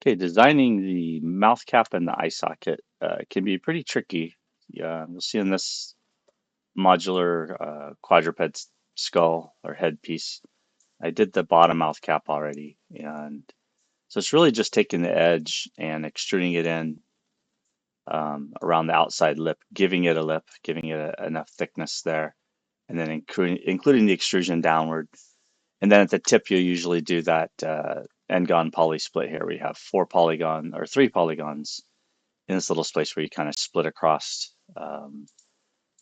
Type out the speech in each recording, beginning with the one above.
Okay, designing the mouth cap and the eye socket can be pretty tricky. Yeah, you'll see in this modular quadruped skull or headpiece, I did the bottom mouth cap already. And so it's really just taking the edge and extruding it in around the outside lip, giving it a lip, giving it enough thickness there, and then including the extrusion downward. And then at the tip, you usually do that N-gon poly split here. We have 3 polygons in this little space where you kind of split across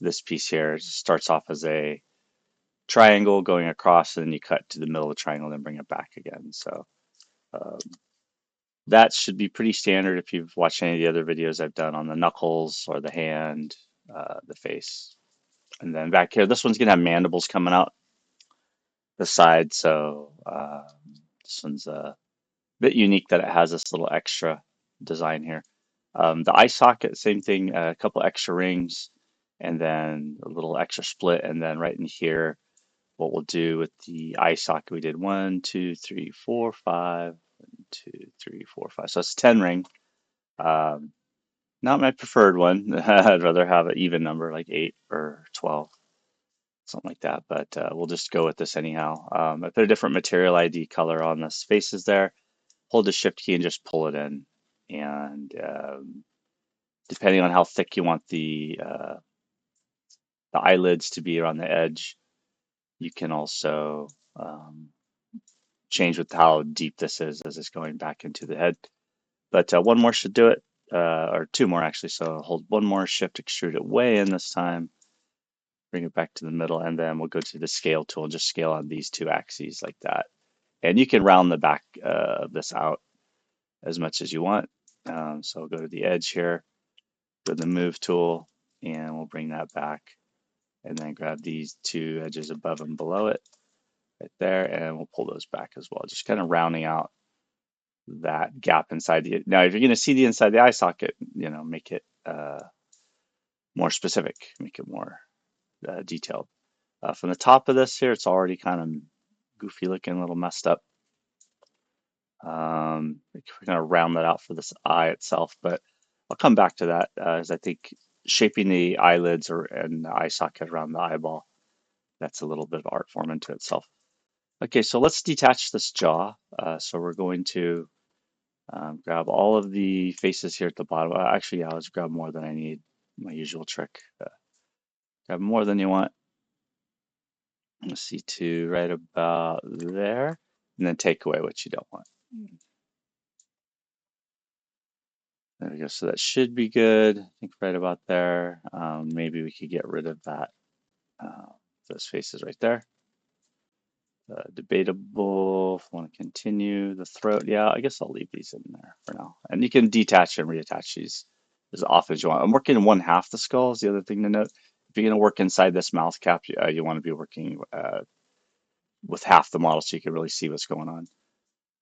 this piece here. It starts off as a triangle going across, and then you cut to the middle of the triangle and bring it back again. So um, that should be pretty standard if you've watched any of the other videos I've done on the knuckles or the hand, the face. And then back here, this one's gonna have mandibles coming out the side. So this one's a bit unique that it has this little extra design here. The eye socket, same thing, a couple extra rings, and then a little extra split. And then right in here, what we'll do with the eye socket, we did 1, 2, 3, 4, 5, 1, 2, 3, 4, 5. So it's 10 ring. Um, Not my preferred one. I'd rather have an even number like 8 or 12, something like that. But we'll just go with this anyhow. I put a different material ID color on the spaces there. Hold the shift key and just pull it in. And depending on how thick you want the eyelids to be around the edge, you can also change with how deep this is as it's going back into the head. But one more should do it, or 2 more actually. So hold 1 more, shift, extrude it way in this time, bring it back to the middle, and then we'll go to the scale tool and just scale on these 2 axes like that. And you can round the back of this out as much as you want. So we'll go to the edge here, go to the move tool, and we'll bring that back, and then grab these 2 edges above and below it right there, and we'll pull those back as well, just kind of rounding out that gap inside the. Now, if you're going to see the inside the eye socket, make it more specific, make it more detailed. From the top of this here, it's already kind of goofy looking, a little messed up. We're going to round that out for this eye itself, but I'll come back to that as I think shaping the eyelids and the eye socket around the eyeball, that's a little bit of art form into itself. Okay, so let's detach this jaw. So we're going to grab all of the faces here at the bottom. Actually, yeah, let's grab more than I need. My usual trick. Grab more than you want. Let's see, to right about there, and then take away what you don't want. There we go. So that should be good. I think right about there. Maybe we could get rid of that. Those faces right there. Debatable. If I want to continue the throat, yeah, I guess I'll leave these in there for now. And you can detach and reattach these as often as you want. I'm working in 1/2 the skull is the other thing to note. If you're going to work inside this mouth cap, you want to be working with half the model so you can really see what's going on.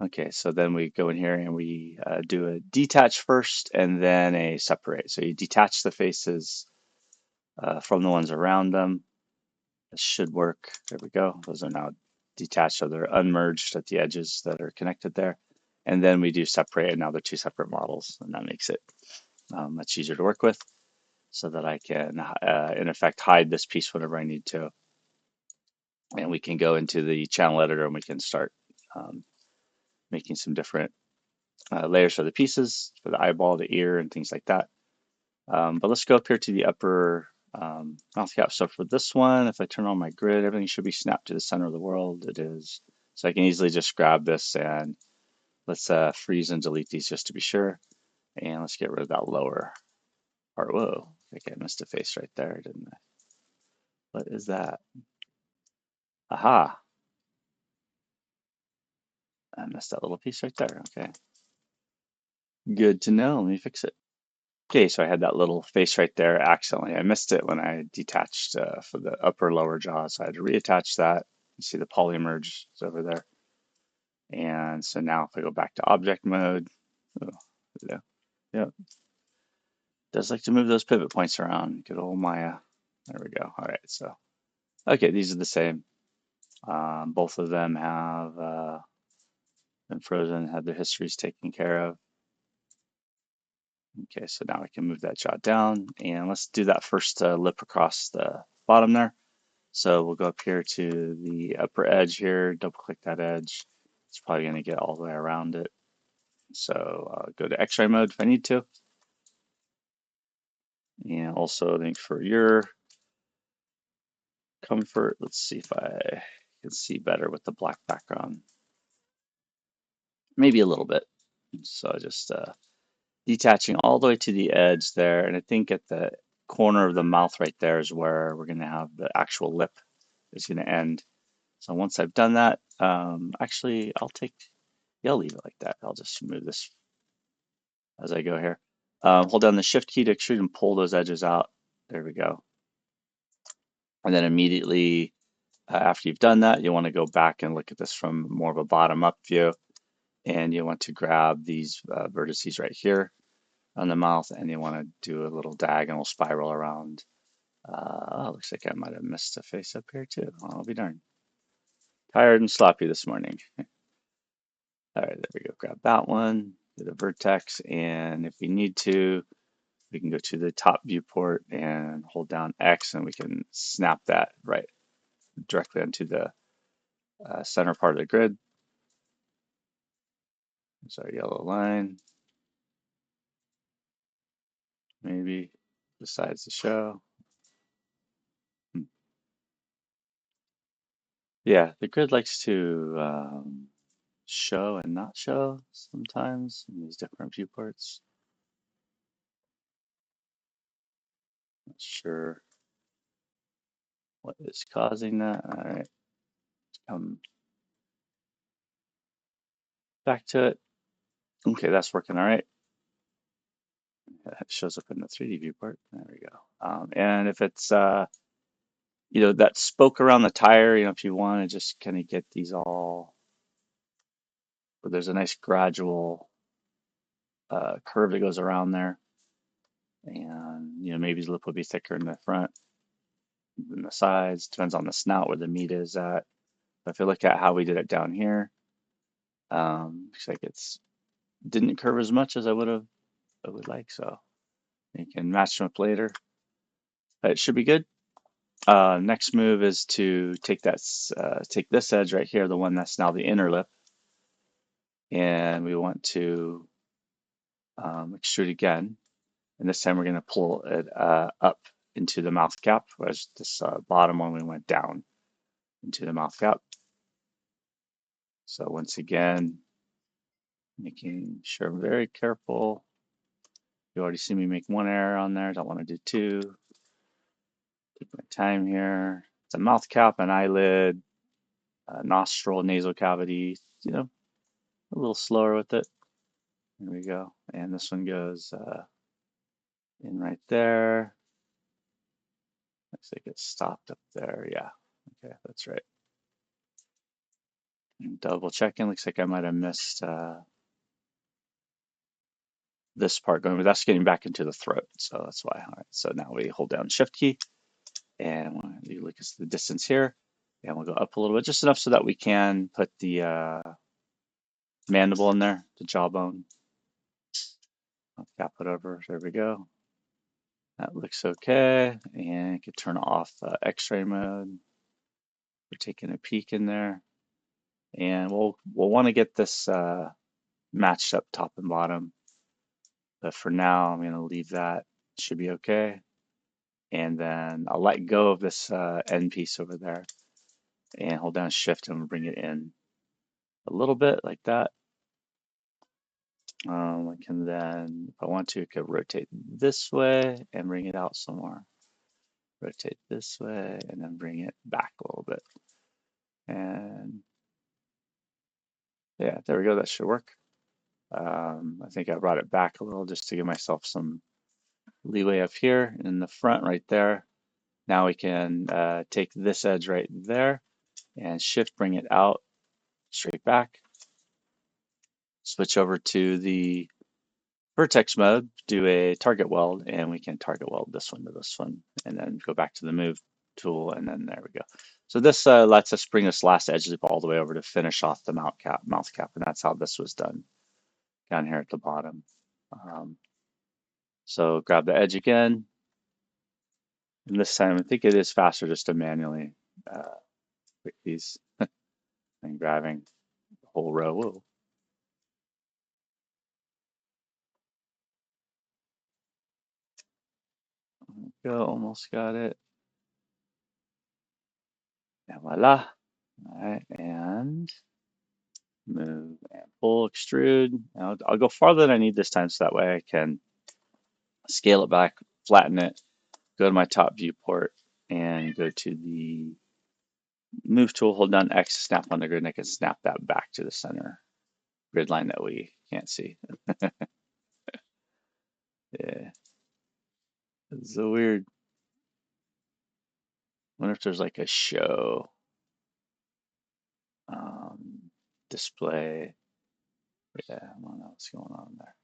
Okay, so then we go in here and we do a detach first and then a separate. So you detach the faces from the ones around them. This should work. There we go. Those are now detached, so they're unmerged at the edges that are connected there. And then we do separate, and now they're 2 separate models, and that makes it much easier to work with so that I can, in effect, hide this piece whenever I need to. And we can go into the channel editor and we can start making some different layers for the pieces, for the eyeball, the ear, and things like that. But let's go up here to the upper mouth cap. So for this one, if I turn on my grid, everything should be snapped to the center of the world. It is. So I can easily just grab this and let's freeze and delete these just to be sure. And let's get rid of that lower part. Whoa, I think I missed a face right there, didn't I? What is that? Aha. I missed that little piece right there. Okay. Good to know. Let me fix it. Okay, so I had that little face right there accidentally. I missed it when I detached for the upper lower jaw, so I had to reattach that. You see the polymerge is over there. And so now if I go back to object mode, oh, yeah, does like to move those pivot points around. Good old Maya. There we go. All right, so okay, these are the same. Both of them have been frozen, had their histories taken care of. Okay, so now we can move that jaw down, and let's do that first lip across the bottom there. So we'll go up here to the upper edge here, double click that edge. It's probably going to get all the way around it. So go to X-ray mode if I need to. And also, I think for your comfort, let's see if I can see better with the black background. Maybe a little bit. So just detaching all the way to the edge there. And I think at the corner of the mouth right there is where we're going to have the actual lip is going to end. So once I've done that, actually, yeah, I'll leave it like that. I'll just move this as I go here. Hold down the shift key to extrude and pull those edges out. There we go. And then immediately after you've done that, you want to go back and look at this from more of a bottom up view. And you want to grab these vertices right here on the mouth, and you want to do a little diagonal spiral around. Looks like I might have missed a face up here too. I'll be darned. Tired and sloppy this morning. All right, there we go. Grab that one, do the vertex, and if we need to, we can go to the top viewport and hold down X, and we can snap that right directly onto the center part of the grid. There's our yellow line. Maybe decides to show. Yeah, the grid likes to show and not show sometimes in these different viewports. Not sure what is causing that. All right, come back to it. Okay, that's working all right. It shows up in the 3D viewport. There we go. And if it's that spoke around the tire, if you want to just kind of get these all, but there's a nice gradual curve that goes around there, and maybe the lip will be thicker in the front than the sides. Depends on the snout where the meat is at. But if you look at how we did it down here, looks like it's didn't curve as much as I would like. So you can match them up later. It should be good. Next move is to take take this edge right here, the one that's now the inner lip, and we want to extrude again. And this time we're going to pull it up into the mouth cap, whereas this bottom one we went down into the mouth cap. So once again, making sure I'm very careful. You already see me make one error on there. Don't want to do two. Take my time here. It's a mouth cap, an eyelid, nostril, nasal cavity. A little slower with it. There we go. And this one goes in right there. Looks like it stopped up there. Yeah. Okay, that's right. And double checking. Looks like I might have missed this part going, but that's getting back into the throat. So that's why. All right. So now we hold down Shift key, and you look at the distance here, and we'll go up a little bit, just enough so that we can put the mandible in there, the jawbone. I'll cap it over. There we go. That looks okay, and you can turn off X-ray mode. We're taking a peek in there, and we'll want to get this matched up top and bottom. But for now, I'm going to leave that. Should be okay. And then I'll let go of this end piece over there and hold down Shift and bring it in a little bit like that. I can then, if I want to, I could rotate this way and bring it out some more. Rotate this way and then bring it back a little bit. And yeah, there we go. That should work. I think I brought it back a little just to give myself some leeway up here in the front right there. Now we can take this edge right there and Shift, bring it out straight back. Switch over to the vertex mode, do a target weld, and we can target weld this one to this one, and then go back to the move tool, and then there we go. So this lets us bring this last edge loop all the way over to finish off the mouth cap, and that's how this was done down here at the bottom. So grab the edge again, and this time I think it is faster just to manually pick these and grabbing the whole row. Whoa. Go, almost got it. And voila. All right, and move and pull, extrude. Now I'll go farther than I need this time so that way I can scale it back, flatten it, go to my top viewport, and go to the move tool, hold down X, snap on the grid, and I can snap that back to the center grid line that we can't see. Yeah, it's so weird. I wonder if there's like a show display. Yeah, I don't know what's going on there.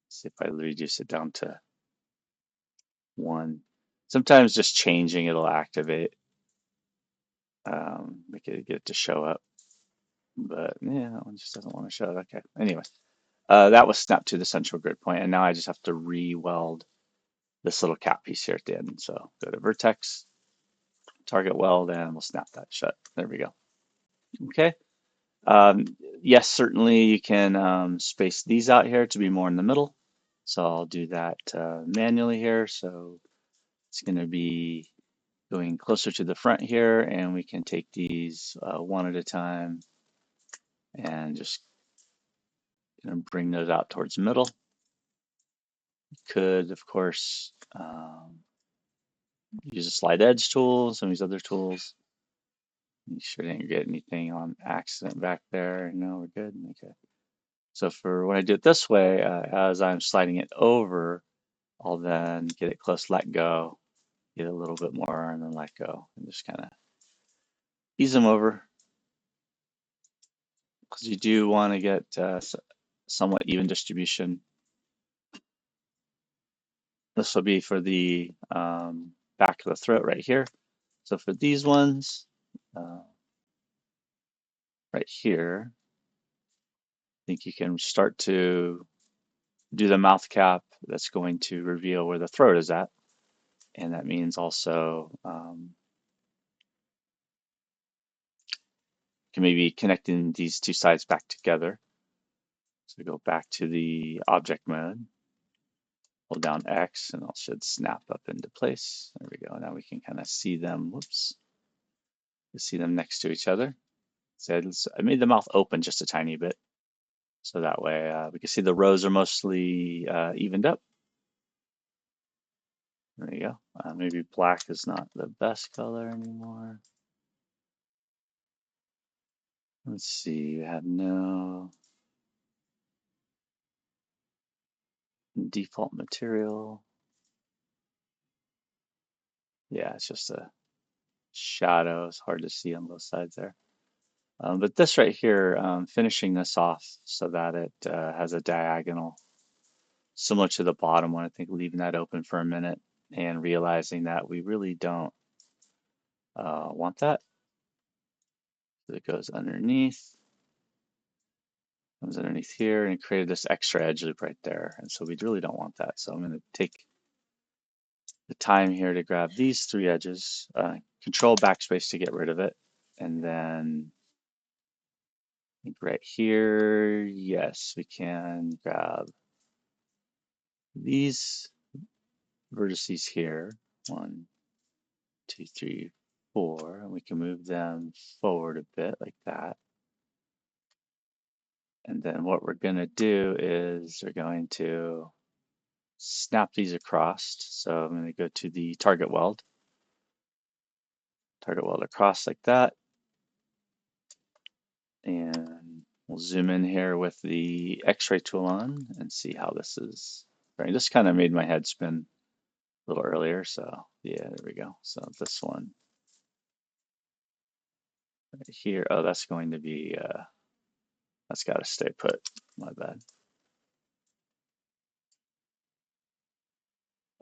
See if I reduce it down to 1. Sometimes just changing it'll activate. Make it get it to show up. But yeah, that one just doesn't want to show. Okay. Anyway, that was snapped to the central grid point, and now I just have to re-weld this little cap piece here at the end. So go to vertex, target weld, and we'll snap that shut. There we go. Okay. Um, yes, certainly you can space these out here to be more in the middle. So I'll do that manually here. So it's going to be going closer to the front here, and we can take these one at a time and just bring those out towards the middle. Could, of course, use a slide edge tool, some of these other tools. Make sure I didn't get anything on accident back there. No, we're good. Okay. So for when I do it this way, as I'm sliding it over, I'll then get it close, let go, get a little bit more, and then let go, and just kind of ease them over because you do want to get somewhat even distribution. This will be for the back of the throat right here. So for these ones, right here, I think you can start to do the mouth cap that's going to reveal where the throat is at. And that means also can maybe connecting these two sides back together. So go back to the object mode, hold down X, and it should snap up into place. There we go. Now we can kind of see them. Whoops. You see them next to each other. So I made the mouth open just a tiny bit. So that way we can see the rows are mostly evened up. There you go. Maybe black is not the best color anymore. Let's see, you have no default material. Yeah, it's just a shadow. It's hard to see on both sides there. But this right here, finishing this off so that it has a diagonal similar to the bottom one. I think leaving that open for a minute and realizing that we really don't want that. So it goes underneath, comes underneath here, and it created this extra edge loop right there. And so we really don't want that. So I'm going to take the time here to grab these 3 edges, control backspace to get rid of it, and then I think right here, yes, we can grab these vertices here, 1, 2, 3, 4, and we can move them forward a bit like that. And then what we're going to do is we're going to snap these across. So I'm going to go to the target weld across like that. And we'll zoom in here with the X-ray tool on and see how this is. Right, this kind of made my head spin a little earlier. So yeah, there we go. So this one right here. Oh, that's going to be, that's got to stay put. My bad.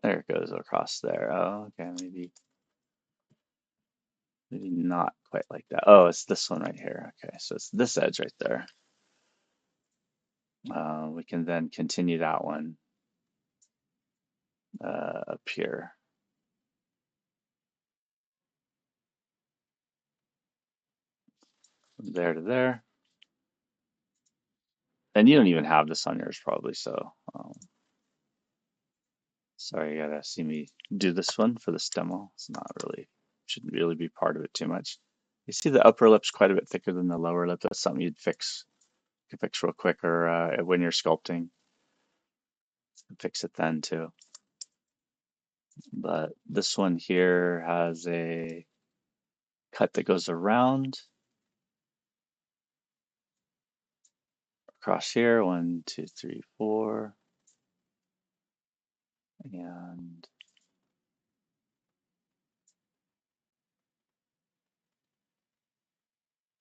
There it goes across there. Oh, okay, maybe not quite like that. Oh, it's this one right here. Okay, so it's this edge right there. We can then continue that one up here. From there to there. And you don't even have this on yours probably, so sorry you gotta see me do this one for this demo. It's not really, shouldn't really be part of it too much. You see the upper lip's quite a bit thicker than the lower lip. That's something you'd fix. You can fix real quick, or when you're sculpting, fix it then too. But this one here has a cut that goes around across here. 1, 2, 3, 4, and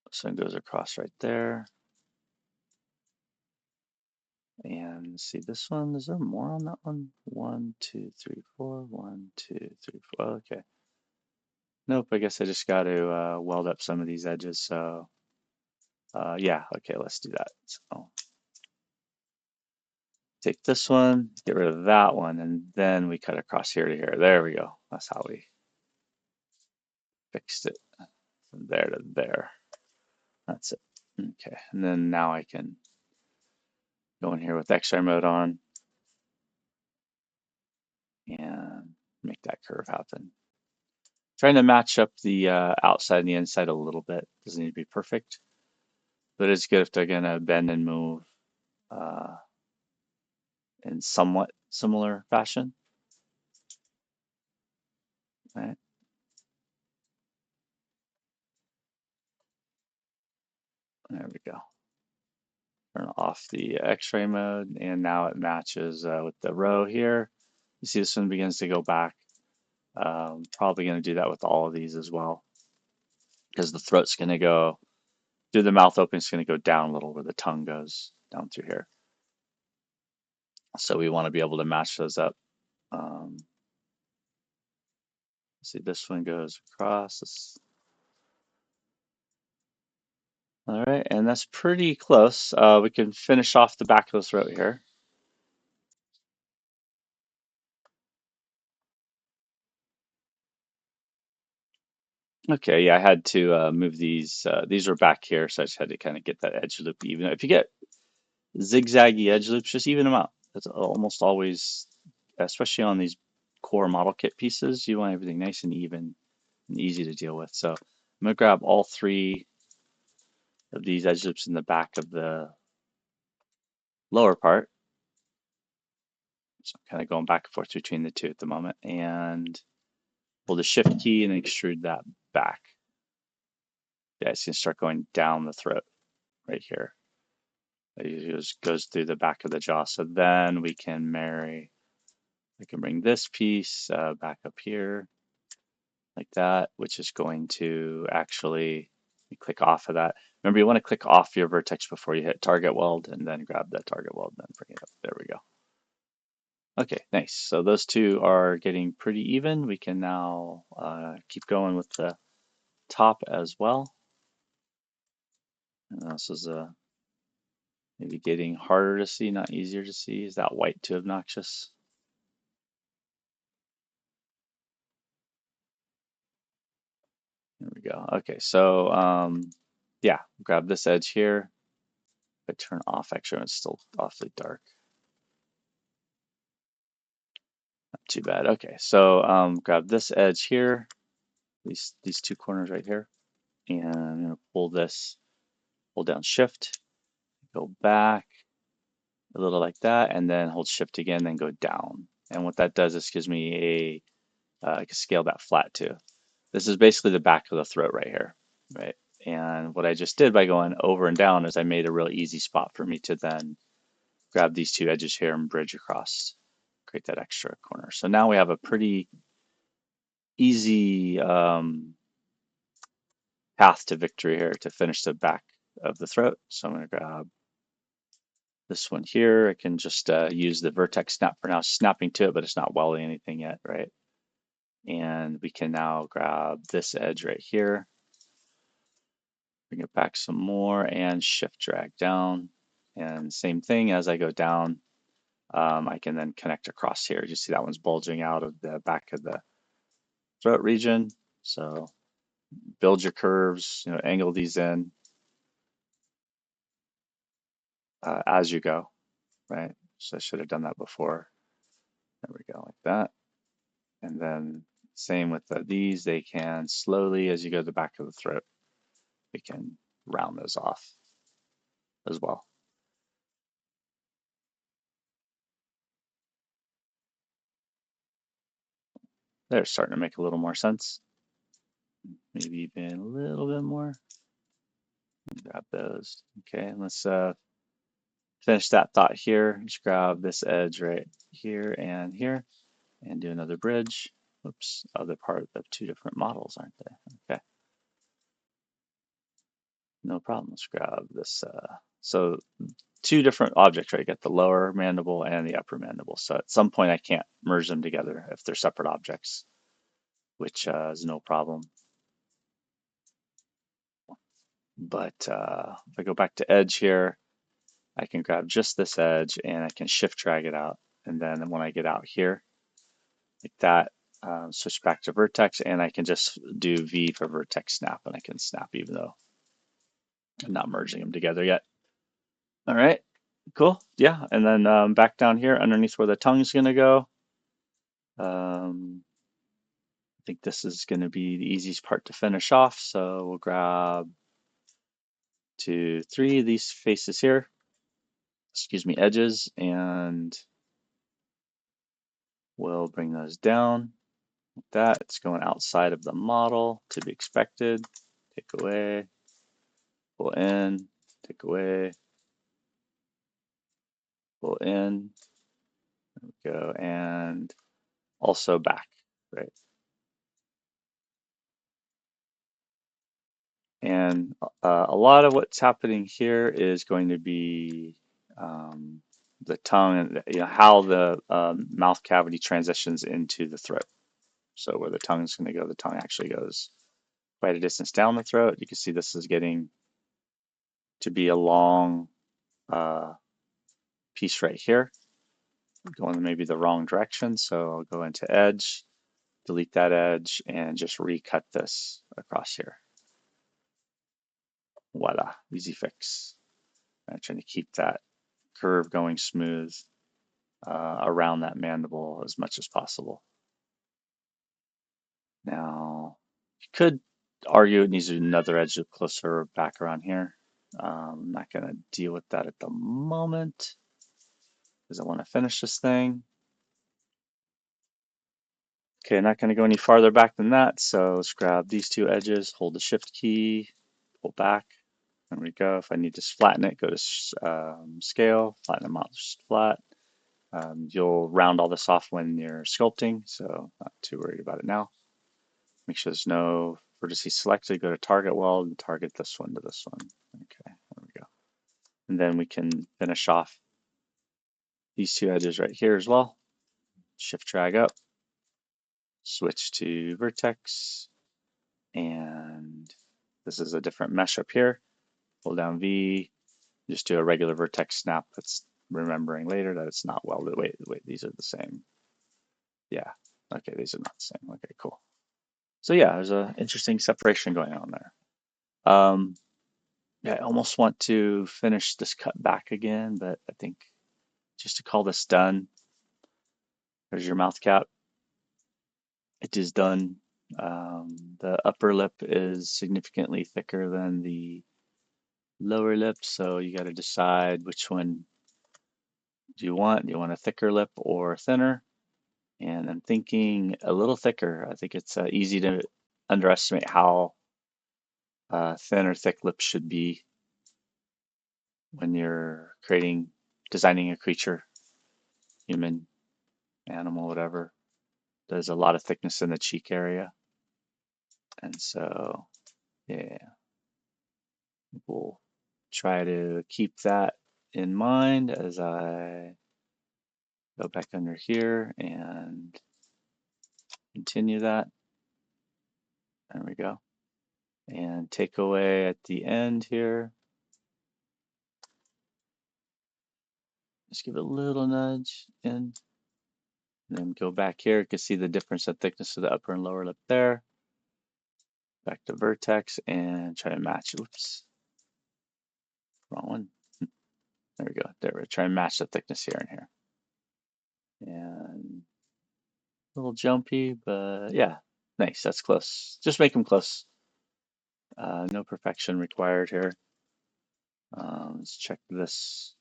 this one goes across right there. And see this one, is there more on that one? 1, 2, 3, 4, 1, 2, 3, 4. Okay. Nope, I guess I just got to weld up some of these edges. So yeah, okay, let's do that. So take this one, get rid of that one, and then we cut across here to here. There we go. That's how we fixed it. From there to there. That's it. Okay, and then now I can go in here with X-ray mode on and make that curve happen. Trying to match up the outside and the inside a little bit. Doesn't need to be perfect, but it's good if they're gonna bend and move uh, in somewhat similar fashion. Right, there we go. Turn off the X-ray mode, and now it matches with the row here. You see this one begins to go back. Probably going to do that with all of these as well, because the throat's going to go through the mouth opening. It's going to go down a little where the tongue goes down through here. So we want to be able to match those up. Um, see, this one goes across. All right, and that's pretty close. We can finish off the back of the throat here. Okay, yeah, I had to move these. These were back here, so I just had to kind of get that edge loop even. If you get zigzaggy edge loops, just even them out. That's almost always, especially on these core model kit pieces, you want everything nice and even and easy to deal with. So I'm going to grab all 3 of these edge loops in the back of the lower part. So I'm kind of going back and forth between the two at the moment, and hold the shift key and extrude that back. Yeah, it's going to start going down the throat right here. It just goes through the back of the jaw. So then we can marry, we can bring this piece back up here like that, which is going to actually click off of that. Remember, you want to click off your vertex before you hit target weld, and then grab that target weld and then bring it up. There we go. Okay, nice. So those two are getting pretty even. We can now keep going with the top as well. And this is maybe getting harder to see, not easier to see. Is that white too obnoxious? There we go. Okay, so yeah, grab this edge here. If I turn off X-ray, it's still awfully dark. Not too bad. Okay, so grab this edge here, these 2 corners right here, and I'm gonna pull this, hold down Shift, go back a little like that, and then hold Shift again, then go down. And what that does is gives me I can scale that flat too. This is basically the back of the throat right here, right? And what I just did by going over and down is I made a real easy spot for me to then grab these 2 edges here and bridge across, create that extra corner. So now we have a pretty easy path to victory here to finish the back of the throat. So I'm going to grab this one here. I can just use the vertex snap for now, snapping to it, but it's not welding anything yet, right? And we can now grab this edge right here, bring it back some more, and shift drag down. And same thing as I go down, I can then connect across here. You see that one's bulging out of the back of the throat region. So build your curves, angle these in as you go, right? So I should have done that before. There we go, like that. And then same with these, they can slowly, as you go to the back of the throat, we can round those off as well. They're starting to make a little more sense. Maybe even a little bit more. Grab those. Okay, and let's finish that thought here. Just grab this edge right here and do another bridge. Oops, other part of two different models, aren't they? Okay, no problem. Let's grab this. So two different objects, right? You got the lower mandible and the upper mandible. So at some point I can't merge them together if they're separate objects, which is no problem. But if I go back to edge here, I can grab just this edge and I can shift drag it out. And then when I get out here, like that, switch back to vertex and I can just do V for vertex snap and I can snap even though I'm not merging them together yet. All right, cool. Yeah, and then back down here underneath where the tongue's gonna go. I think this is gonna be the easiest part to finish off. So we'll grab 2, 3 of these faces here, excuse me, edges, and we'll bring those down. That it's going outside of the model to be expected. Take away, pull in, take away, pull in, there we go, and also back, right? And a lot of what's happening here is going to be the tongue and how the mouth cavity transitions into the throat. So where the tongue is going to go, the tongue actually goes quite a distance down the throat. You can see this is getting to be a long uh, piece right here, going maybe the wrong direction. So I'll go into edge, delete that edge, and just recut this across here. Voila, easy fix. I'm trying to keep that curve going smooth around that mandible as much as possible. Now, you could argue it needs another edge closer back around here. I'm not going to deal with that at the moment because I want to finish this thing. Okay, not going to go any farther back than that, so let's grab these two edges, hold the shift key, pull back. There we go. If I need to flatten it, go to scale, flatten them out flat. You'll round all this off when you're sculpting, so not too worried about it now. Make sure there's no vertices selected. Go to target weld and target this one to this one. Okay, there we go. And then we can finish off these two edges right here as well. Shift drag up, switch to vertex, and this is a different mesh up here. Hold down V, just do a regular vertex snap. That's remembering later that it's not welded. Wait, these are the same. Yeah, okay, these are not the same. Okay, cool. So yeah, there's an interesting separation going on there. Yeah, I almost want to finish this cut back again, but I think just to call this done, there's your mouth cap. It is done. The upper lip is significantly thicker than the lower lip, so you got to decide which one do you want. Do you want a thicker lip or thinner? And I'm thinking a little thicker. I think it's easy to underestimate how thin or thick lips should be when you're designing a creature, human, animal, whatever. There's a lot of thickness in the cheek area. And so, yeah, we'll try to keep that in mind as I go back under here and continue that. There we go. And take away at the end here. Just give it a little nudge in, and then go back here. You can see the difference in thickness of the upper and lower lip there. Back to vertex and try to match. Oops, wrong one. There we go. There we go. Try and match the thickness here and here. And a little jumpy, but yeah, nice. That's close. Just make them close. No perfection required here. Let's check this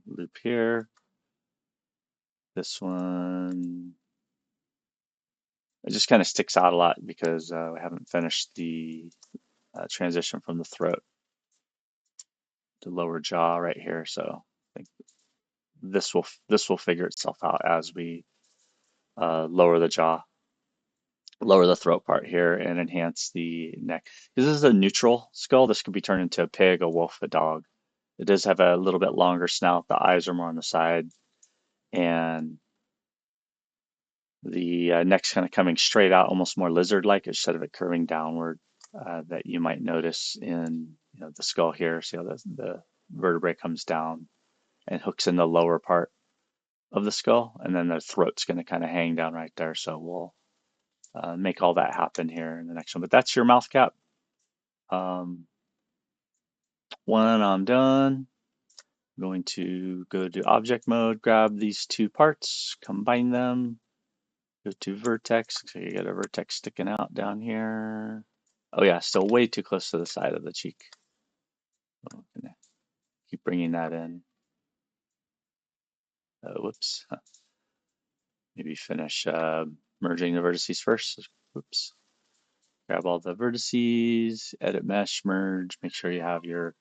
loop here. This one, it just kind of sticks out a lot because we haven't finished the transition from the throat to lower jaw right here. So I think this will figure itself out as we lower the jaw, lower the throat part here, and enhance the neck. This is a neutral skull. This could be turned into a pig, a wolf, a dog. It does have a little bit longer snout. The eyes are more on the side, and the neck's kind of coming straight out, almost more lizard-like instead of it curving downward. That you might notice in the skull here. See how the vertebrae comes down and hooks in the lower part of the skull, and then the throat's going to kind of hang down right there. So we'll make all that happen here in the next one. But that's your mouth cap. When I'm done, I'm going to go to object mode, grab these two parts, combine them, go to vertex. So you got a vertex sticking out down here. Oh yeah, still way too close to the side of the cheek. I'm gonna keep bringing that in. Whoops. Maybe finish merging the vertices first. Oops. Grab all the vertices, edit mesh, merge. Make sure you have your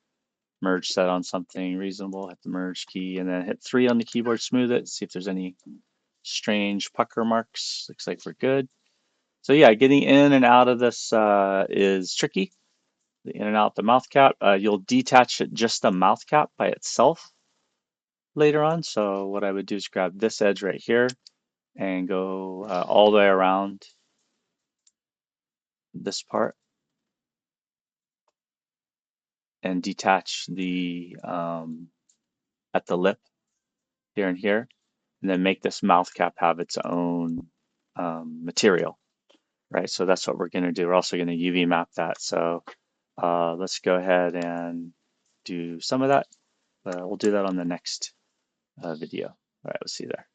merge set on something reasonable. Hit the merge key and then hit 3 on the keyboard, smooth it, see if there's any strange pucker marks. Looks like we're good. So yeah, getting in and out of this is tricky. The in and out the mouth cap. You'll detach it, just the mouth cap by itself later on. So what I would do is grab this edge right here and go all the way around this part and detach the at the lip here and here, and then make this mouth cap have its own material, right? So that's what we're going to do. We're also going to UV map that. So let's go ahead and do some of that. We'll do that on the next video. All right, we'll see you there.